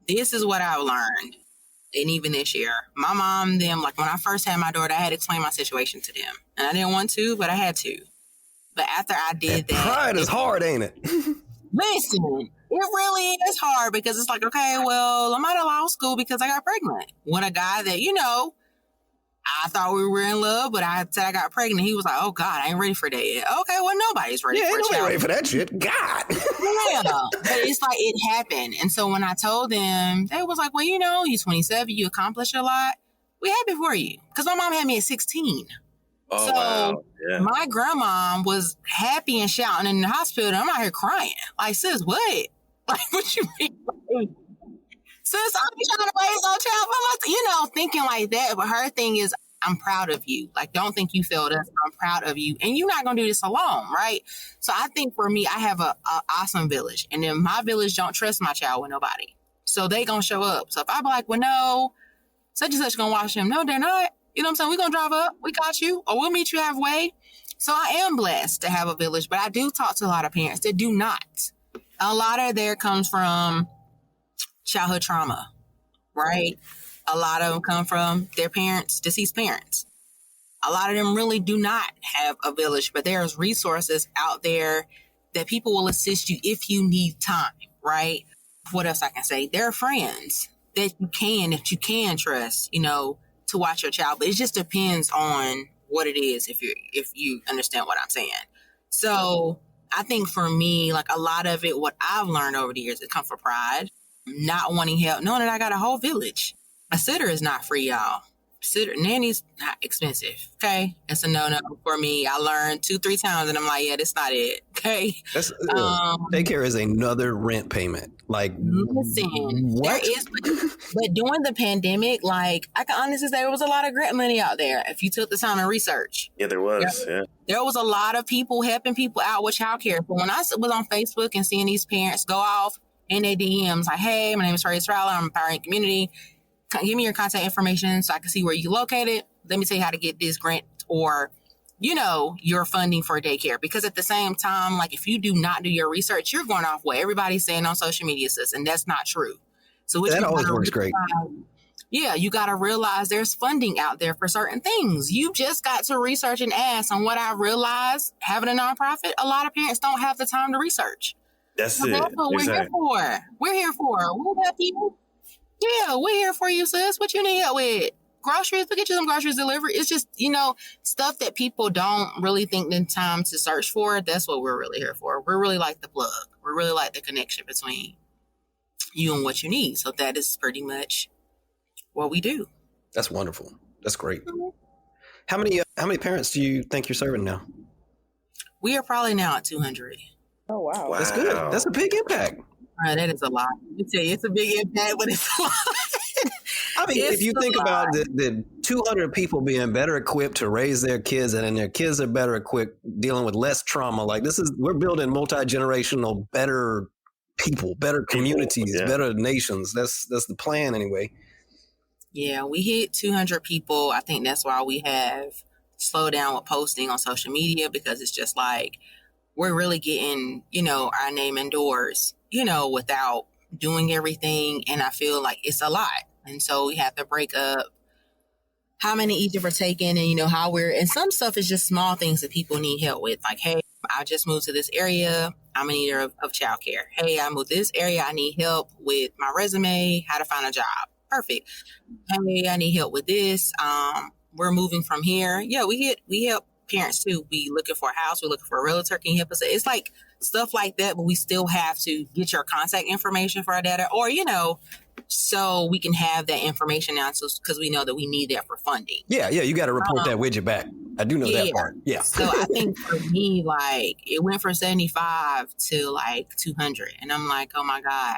this is what I've learned. And even this year, my mom, them, like when I first had my daughter, I had to explain my situation to them. And I didn't want to, but I had to. But after I did that, pride is hard, ain't it? Listen, it really is hard, because it's like, okay, well, I'm out of law school because I got pregnant with a guy that, you know, I thought we were in love, but I said I got pregnant. He was like, oh, God, I ain't ready for that yet. Okay, well, nobody's ready for it. Nobody ready for that shit. God. Yeah, but it's like it happened. And so when I told them, they was like, well, you know, you're 27, you accomplished a lot. We happy for you. Because my mom had me at 16. Oh, so wow. Yeah. my grandma was happy and shouting in the hospital. And I'm out here crying. Like, sis, what? Like, what you mean? Sis, I'm trying to raise no child. You know, thinking like that. But her thing is, I'm proud of you. Like, don't think you failed us. I'm proud of you. And you're not going to do this alone, right? So I think for me, I have a awesome village. And then my village don't trust my child with nobody. So they going to show up. So if I be like, well, no, such and such going to watch them. No, they're not. You know what I'm saying? We're going to drive up. We got you. Or we'll meet you halfway. So I am blessed to have a village. But I do talk to a lot of parents that do not. A lot of there comes from childhood trauma, right? A lot of them come from their parents, deceased parents. A lot of them really do not have a village, but there's resources out there that people will assist you if you need time, right? What else I can say? There are friends that you can trust, you know, to watch your child, but it just depends on what it is, if you understand what I'm saying. So I think for me, like a lot of it, what I've learned over the years, it comes from pride, not wanting help, knowing that I got a whole village. A sitter is not free, y'all. Nanny's not expensive, okay? It's a no-no for me. I learned 2-3 times and I'm like, yeah, that's not it, okay? That's, daycare is another rent payment. Like, listen, what? There is, but during the pandemic, like, I can honestly say there was a lot of grant money out there if you took the time and research. Yeah, there was, yeah. There was a lot of people helping people out with childcare. But when I was on Facebook and seeing these parents go off in their DMs, like, hey, my name is Taraza, I'm empowering community. Give me your contact information so I can see where you're located. Let me tell you how to get this grant or, you know, your funding for daycare. Because at the same time, like if you do not do your research, you're going off what everybody's saying on social media, sis, and that's not true. So that always works great. Yeah, you got to realize there's funding out there for certain things. You just got to research and ask. And what I realized, having a nonprofit, a lot of parents don't have the time to research. That's So it. that's what we're here Exactly. for. We're here for. We'll help you. Yeah, we're here for you, sis. What you need help with? Groceries, we'll get you some groceries delivered. It's just, stuff that people don't really think in time to search for. That's what we're really here for. We're really like the plug. We're really like the connection between you and what you need. So that is pretty much what we do. That's wonderful. That's great. How many parents do you think you're serving now? We are probably now at 200. Oh wow. That's good. That's a big impact. That is a lot. Let me tell you, it's a big impact, but it's a lot. I mean, if you think about the 200 people being better equipped to raise their kids, and then their kids are better equipped dealing with less trauma, like we're building multi-generational, better people, better communities, better nations. That's the plan anyway. Yeah, we hit 200 people. I think that's why we have slowed down with posting on social media, because it's just like we're really getting, our name indoors, without doing everything. And I feel like it's a lot. And so we have to break up how many each of are taking, and, how and some stuff is just small things that people need help with. Like, hey, I just moved to this area. I'm in need of childcare. Hey, I moved to this area. I need help with my resume, how to find a job. Perfect. Hey, I need help with this. We're moving from here. Yeah, we help parents too. We looking for a house. We're looking for a realtor. Can you help us? It's like stuff like that, but we still have to get your contact information for our data, or, so we can have that information now, because we know that we need that for funding. Yeah, you got to report that widget back. I do know that part. Yeah. So I think for me, like, it went from 75 to like 200. And I'm like, oh my God,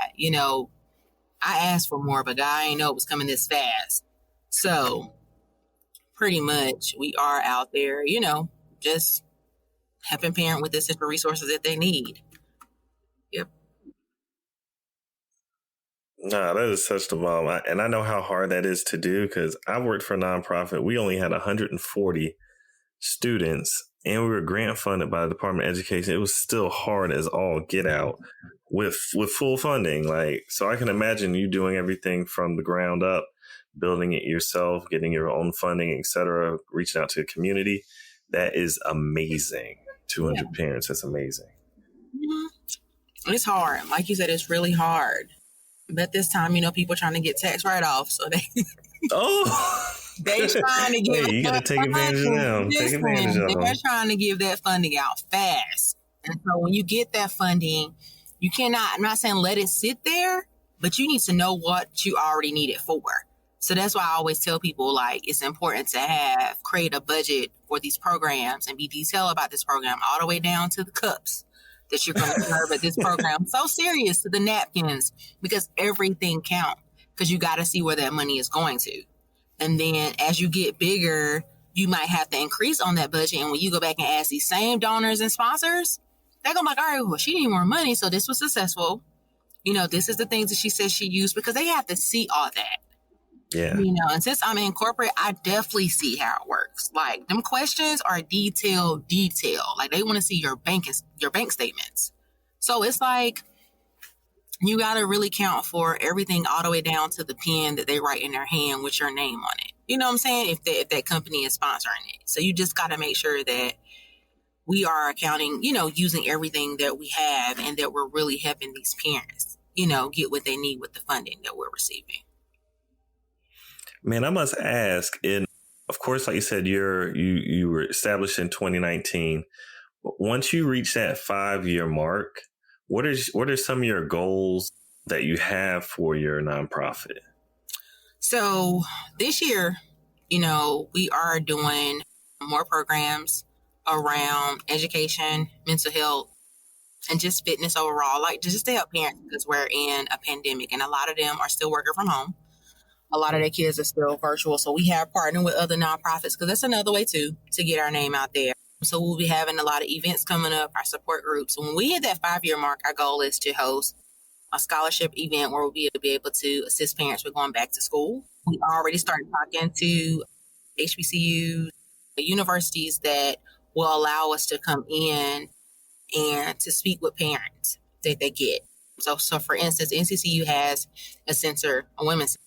I asked for more, but I didn't know it was coming this fast. So pretty much we are out there, just helping parent with the essential resources that they need. Yep. Nah, that is such the bomb. And I know how hard that is to do, because I worked for a nonprofit. We only had 140 students, and we were grant funded by the Department of Education. It was still hard as all get out with full funding. Like, so I can imagine you doing everything from the ground up, building it yourself, getting your own funding, etc., reaching out to the community. That is amazing. 200 parents. That's amazing. Mm-hmm. It's hard. Like you said, it's really hard. But this time, people trying to get tax write-off, so they they trying to give. Hey, you got to take advantage of them. Take advantage of them. They're trying to give that funding out fast, and so when you get that funding, you cannot. I'm not saying let it sit there, but you need to know what you already need it for. So that's why I always tell people, like, it's important to create a budget for these programs and be detailed about this program all the way down to the cups that you're going to serve at this program. So serious, to the napkins, because everything counts, because you got to see where that money is going to. And then as you get bigger, you might have to increase on that budget. And when you go back and ask these same donors and sponsors, they're going to be like, all right, well, she need more money, so this was successful. This is the things that she says she used, because they have to see all that. Yeah. And since I'm in corporate, I definitely see how it works. Like, them questions are detailed. Like, they want to see your bank statements. So it's like, you got to really count for everything all the way down to the pen that they write in their hand with your name on it. You know what I'm saying? If that company is sponsoring it. So you just got to make sure that we are accounting, using everything that we have, and that we're really helping these parents, get what they need with the funding that we're receiving. Man, I must ask, and of course, like you said, you were established in 2019. Once you reach that 5-year mark, what are some of your goals that you have for your nonprofit? So this year, we are doing more programs around education, mental health, and just fitness overall, like just to help parents, because we're in a pandemic and a lot of them are still working from home. A lot of their kids are still virtual. So we have partnered with other nonprofits, because that's another way too to get our name out there. So we'll be having a lot of events coming up, our support groups. So when we hit that 5-year mark, our goal is to host a scholarship event where we'll be able to assist parents with going back to school. We already started talking to HBCUs, universities that will allow us to come in and to speak with parents that they get. So for instance, NCCU has a women's center,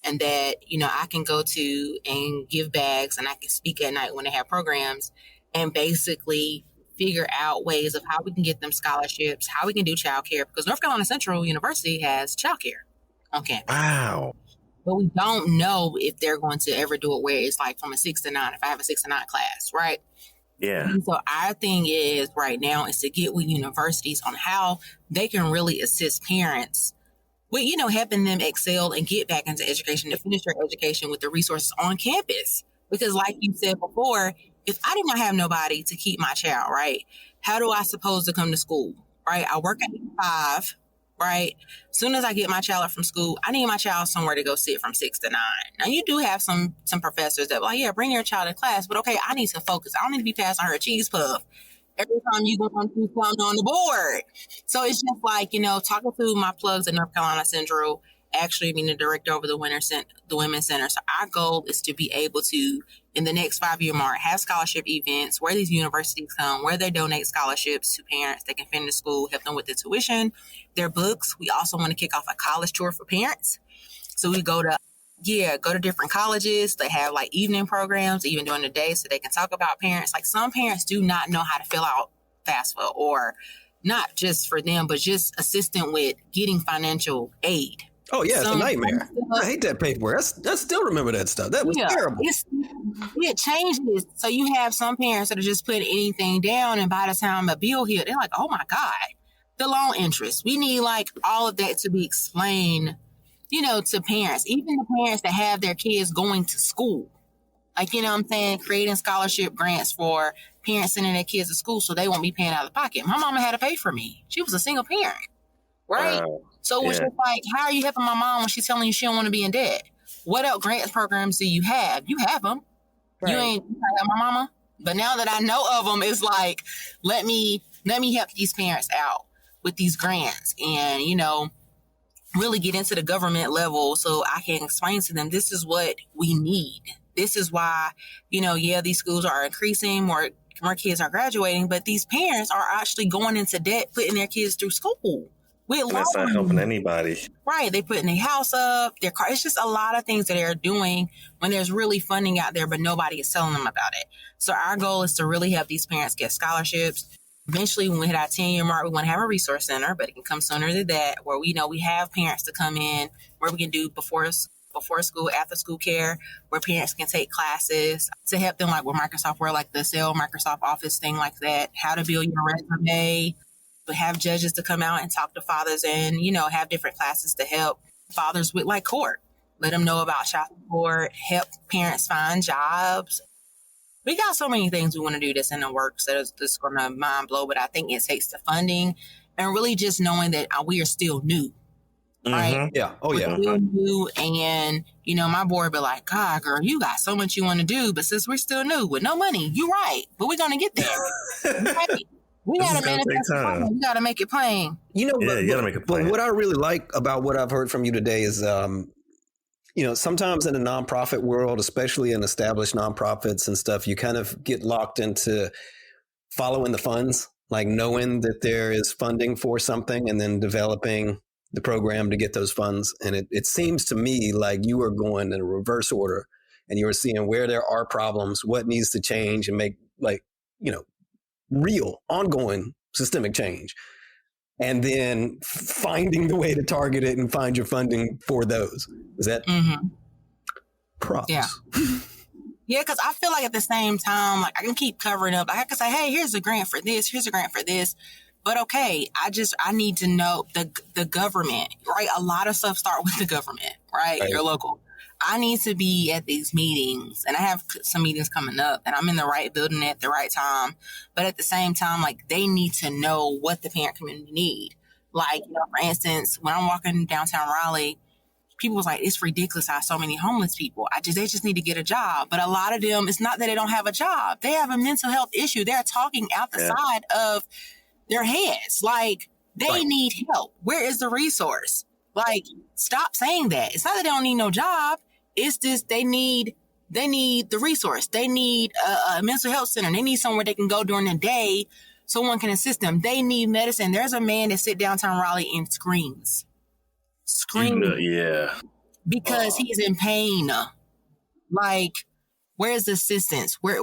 and that, I can go to and give bags, and I can speak at night when they have programs, and basically figure out ways of how we can get them scholarships, how we can do childcare, because North Carolina Central University has childcare on campus. Wow. But we don't know if they're going to ever do it where it's like from a 6 to 9, if I have a 6 to 9 class, right? Yeah. And so our thing is right now is to get with universities on how they can really assist parents with, helping them excel and get back into education, to finish their education with the resources on campus. Because like you said before, if I did not have nobody to keep my child, right, how do I suppose to come to school, right? I work at 5, right? As soon as I get my child from school, I need my child somewhere to go sit from 6 to 9. Now, you do have some professors that, well, yeah, bring your child to class, but okay, I need to focus. I don't need to be passing her a cheese puff every time you go on to something on the board. So it's just like, talking to my plugs at North Carolina Central, actually being the director over the Women's Center. So our goal is to be able to, in the next 5-year mark, have scholarship events where these universities come, where they donate scholarships to parents that can finish school, help them with their tuition, their books. We also want to kick off a college tour for parents. So we go to different colleges. They have like evening programs, even during the day, so they can talk about parents. Like some parents do not know how to fill out FAFSA, or not just for them, but just assisting with getting financial aid. Oh, yeah, it's a nightmare. I hate that paperwork. I still remember that stuff. That was terrible. It changes. So you have some parents that are just putting anything down, and by the time a bill hit, they're like, oh my God, the loan interest. We need like all of that to be explained, to parents, even the parents that have their kids going to school. Like, what I'm saying, creating scholarship grants for parents sending their kids to school so they won't be paying out of pocket. My mama had to pay for me. She was a single parent, right? So it's just like, how are you helping my mom when she's telling you she don't want to be in debt? What else grants programs do you have? You have them. Right. You ain't like my mama. But now that I know of them, it's like, let me help these parents out with these grants and, really get into the government level so I can explain to them, this is what we need. This is why, these schools are increasing, more kids are graduating, but these parents are actually going into debt, putting their kids through school. That's not helping anybody. Right. They're putting their house up, their car. It's just a lot of things that they're doing when there's really funding out there, but nobody is telling them about it. So our goal is to really help these parents get scholarships. Eventually, when we hit our 10-year mark, we want to have a resource center, but it can come sooner than that, where we know we have parents to come in, where we can do before school, after school care, where parents can take classes to help them, like with Microsoft Word, like the Excel, Microsoft Office, thing like that, how to build your resume, but have judges to come out and talk to fathers and, have different classes to help fathers with like court, let them know about child support, help parents find jobs. We got so many things we want to do that's in the works that is just going to mind blow, but I think it takes the funding and really just knowing that we are still new. Right? Mm-hmm. Yeah. Oh, yeah. We're still new, and, my board be like, God, girl, you got so much you want to do, but since we're still new with no money, you're right, but we're going to get there. Right? We got to manifest it plain. We got to make it plain. You got to make it plain. But what I really like about what I've heard from you today is, sometimes in the nonprofit world, especially in established nonprofits and stuff, you kind of get locked into following the funds, like knowing that there is funding for something and then developing the program to get those funds. And it seems to me like you are going in a reverse order and you are seeing where there are problems, what needs to change and make real ongoing systemic change. And then finding the way to target it and find your funding for those. Is that props? Yeah. Yeah, because I feel like at the same time, like I can keep covering up. I can say, hey, here's a grant for this. Here's a grant for this. But okay, I need to know the government, right? A lot of stuff start with the government, right? Your local. I need to be at these meetings, and I have some meetings coming up, and I'm in the right building at the right time. But at the same time, like they need to know what the parent community need. Like, for instance, when I'm walking downtown Raleigh, people was like, it's ridiculous how so many homeless people. They just need to get a job. But a lot of them, it's not that they don't have a job. They have a mental health issue. They're talking out the side of their heads. Like they need help. Where is the resource? Like, stop saying that. It's not that they don't need no job. It's just they need the resource. They need a mental health center. They need somewhere they can go during the day. Someone can assist them. They need medicine. There's a man that sit downtown Raleigh and screams. Because he's in pain. Like, where's the assistance? What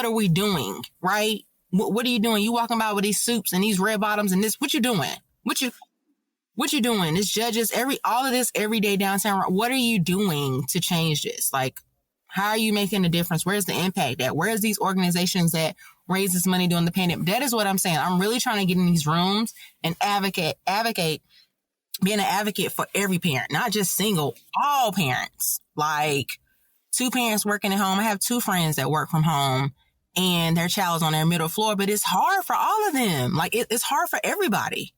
are we doing? Right? What are you doing? You walking about with these suits and these red bottoms and this? What you doing? What you doing? This judges, all of this every day downtown. What are you doing to change this? Like, how are you making a difference? Where's the impact at? Where's these organizations that raise this money during the pandemic? That is what I'm saying. I'm really trying to get in these rooms and advocate, being an advocate for every parent, not just single, all parents. Like 2 parents working at home. I have 2 friends that work from home and their child's on their middle floor, but it's hard for all of them. Like it's hard for everybody.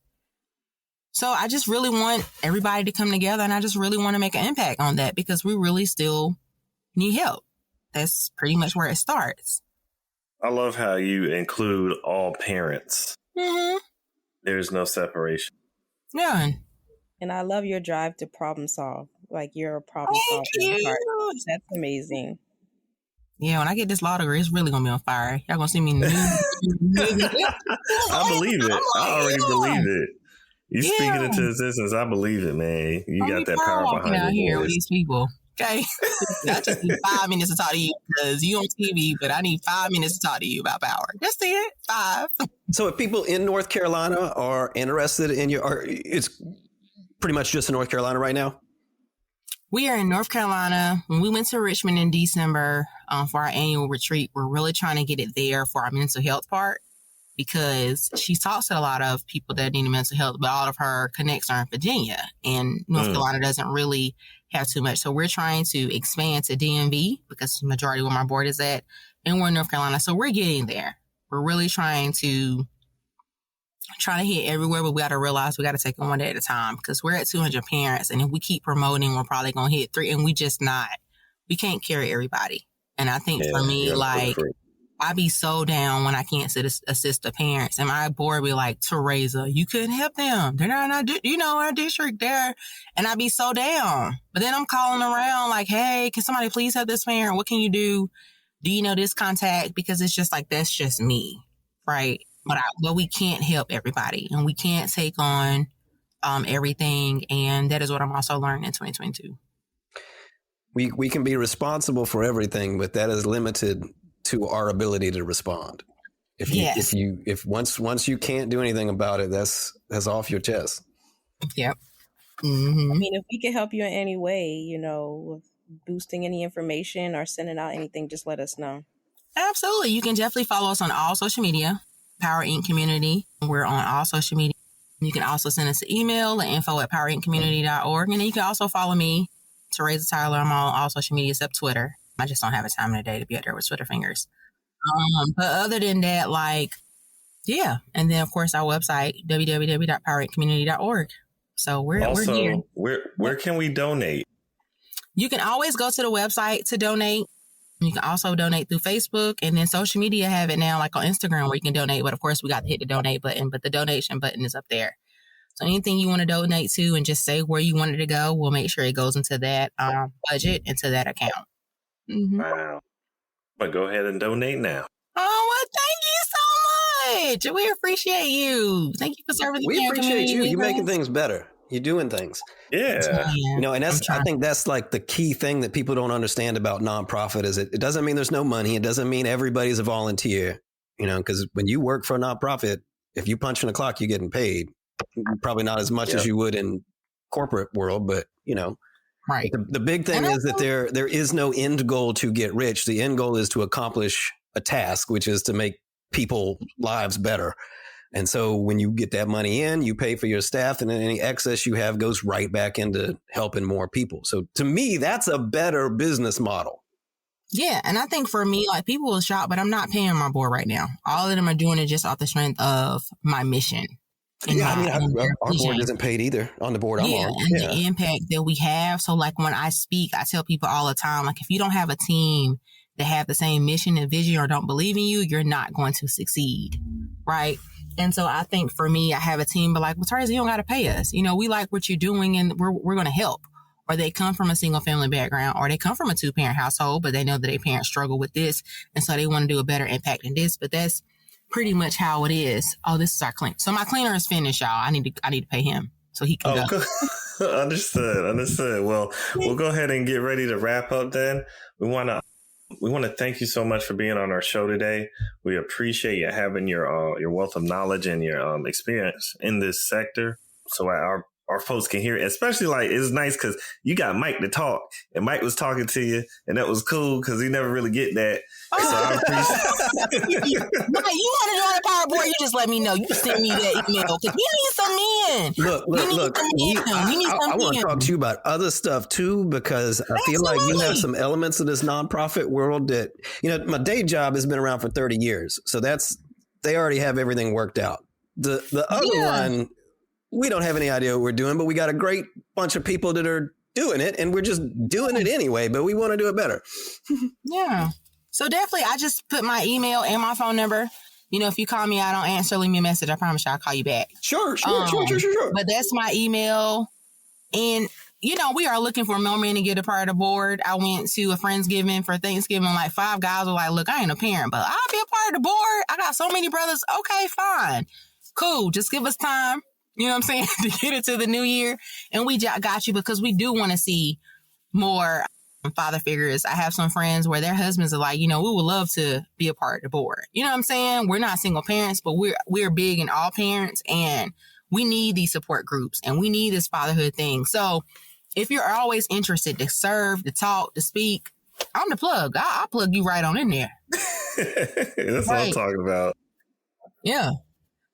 So I just really want everybody to come together, and I just really want to make an impact on that because we really still need help. That's pretty much where it starts. I love how you include all parents. Mm-hmm. There's no separation. None. And I love your drive to problem solve. Like you're a problem solver. That's amazing. Yeah, when I get this law degree, it's really going to be on fire. Y'all going to see me in the news. I believe it. I already believe it. You speaking into existence. I believe it, man. You got that power behind out you. Here with these people. Okay. I just need 5 minutes to talk to you because you on TV, but I need 5 minutes to talk to you about power. That's it. 5. So if people in North Carolina are interested in it's pretty much just in North Carolina right now? We are in North Carolina. When we went to Richmond in December for our annual retreat, we're really trying to get it there for our mental health part because she talks to a lot of people that need mental health, but all of her connects are in Virginia, and North Carolina doesn't really have too much. So we're trying to expand to DMV because the majority where my board is at, and we're in North Carolina. So we're getting there. We're really trying to hit everywhere, but we got to realize we got to take it one day at a time because we're at 200 parents, and if we keep promoting, we're probably going to hit 3, and we can't carry everybody. And I think for me, like, I be so down when I can't assist the parents, and my board be like, Taraza, you couldn't help them. They're not our district there. And I be so down. But then I'm calling around like, hey, can somebody please help this parent? What can you do? Do you know this contact? Because it's just like, that's just me. Right. But we can't help everybody, and we can't take on everything. And that is what I'm also learning in 2022. We can be responsible for everything, but that is limited to our ability to respond. If once you can't do anything about it, that's off your chest. Yep. Mm-hmm. I mean, if we can help you in any way, with boosting any information or sending out anything, just let us know. Absolutely. You can definitely follow us on all social media. Power Inc. Community. We're on all social media. You can also send us an email at info@powerincommunity.org. And then you can also follow me, Taraza Tyler. I'm on all social media except Twitter. I just don't have a time in the day to be out there with Twitter fingers. But other than that, yeah. And then, of course, our website, www.powerincommunity.org. So we're here. Where can we donate? You can always go to the website to donate. You can also donate through Facebook, and then social media have it now, like on Instagram, where you can donate. But of course, we got to hit the donate button, but the donation button is up there. So anything you want to donate to and just say where you want it to go, we'll make sure it goes into that budget, into that account. Mm-hmm. Wow. But go ahead and donate now. Oh, well, thank you so much. We appreciate you. Thank you for serving the We appreciate you. You're making things things better. You're doing things. Yeah. And I think that's like the key thing that people don't understand about nonprofit is it doesn't mean there's no money. It doesn't mean everybody's a volunteer, because when you work for a nonprofit, if you punch in a clock, you're getting paid. Probably not as much as you would in corporate world, but right. The big thing is that there is no end goal to get rich. The end goal is to accomplish a task, which is to make people lives better. And so when you get that money in, you pay for your staff, and then any excess you have goes right back into helping more people. So to me, that's a better business model. Yeah. And I think for me, people will shop, but I'm not paying my board right now. All of them are doing it just off the strength of my mission. Our board isn't paid either on the board I'm on. And the impact that we have. So when I speak, I tell people all the time, if you don't have a team that have the same mission and vision or don't believe in you, you're not going to succeed. Right. And so I think for me, I have a team, but Taraza, you don't got to pay us. We like what you're doing, and we're going to help. Or they come from a single family background, or they come from a 2-parent household, but they know that their parents struggle with this. And so they want to do a better impact in this. But that's pretty much how it is. Oh, this is our cleaner. So my cleaner is finished, y'all. I need to pay him so he can go. Understood. Well, we'll go ahead and get ready to wrap up then. We want to We want to thank you so much for being on our show today. We appreciate you having your wealth of knowledge and your experience in this sector. So our folks can hear it. Especially like it's nice because you got Mike to talk, and Mike was talking to you, and that was cool because he never really get that. So I appreciate. Mike, you want to join the power board? You just let me know. You send me that email because we need some men. Look. I want to talk to you about other stuff too, because I feel like you have some elements of this nonprofit world that, my day job has been around for 30 years. So they already have everything worked out. The other one, we don't have any idea what we're doing, but we got a great bunch of people that are doing it, and we're just doing it anyway, but we want to do it better. Yeah. So definitely, I just put my email and my phone number. If you call me, I don't answer, leave me a message. I promise you I'll call you back. Sure. But that's my email. And, we are looking for more men to get a part of the board. I went to a Friendsgiving for Thanksgiving. Like 5 guys were like, look, I ain't a parent, but I'll be a part of the board. I got so many brothers. Okay, fine. Cool. Just give us time. You know what I'm saying? To get it to the new year. And we got you because we do want to see more father figures. I have some friends where their husbands are like, we would love to be a part of the board. You know what I'm saying? We're not single parents, but we're big in all parents, and we need these support groups, and we need this fatherhood thing. So if you're always interested to serve, to talk, to speak, I'm the plug. I'll plug you right on in there. That's what I'm talking about. Yeah.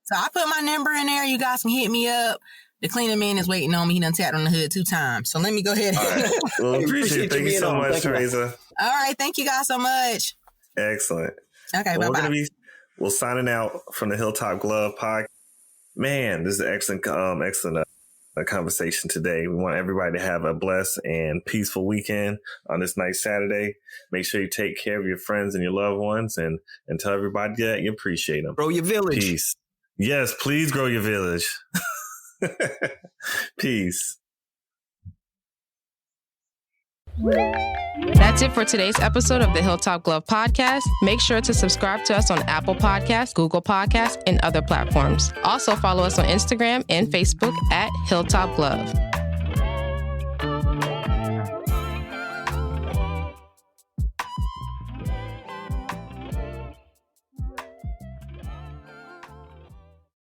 So I put my number in there. You guys can hit me up. The cleaning man is waiting on me. He done tapped on the hood 2 times. So let me go ahead. All right. Well, appreciate it. Thank you so much, Taraza. All right. Thank you guys so much. Excellent. Okay, well, bye-bye. We're signing out from the Hilltop Glove podcast. Man, this is an excellent conversation today. We want everybody to have a blessed and peaceful weekend on this nice Saturday. Make sure you take care of your friends and your loved ones, and tell everybody that you appreciate them. Grow your village. Peace. Yes, please grow your village. Peace. That's it for today's episode of the Hilltop Glove podcast. Make sure to subscribe to us on Apple Podcasts, Google Podcasts, and other platforms. Also follow us on Instagram and Facebook at Hilltop Glove.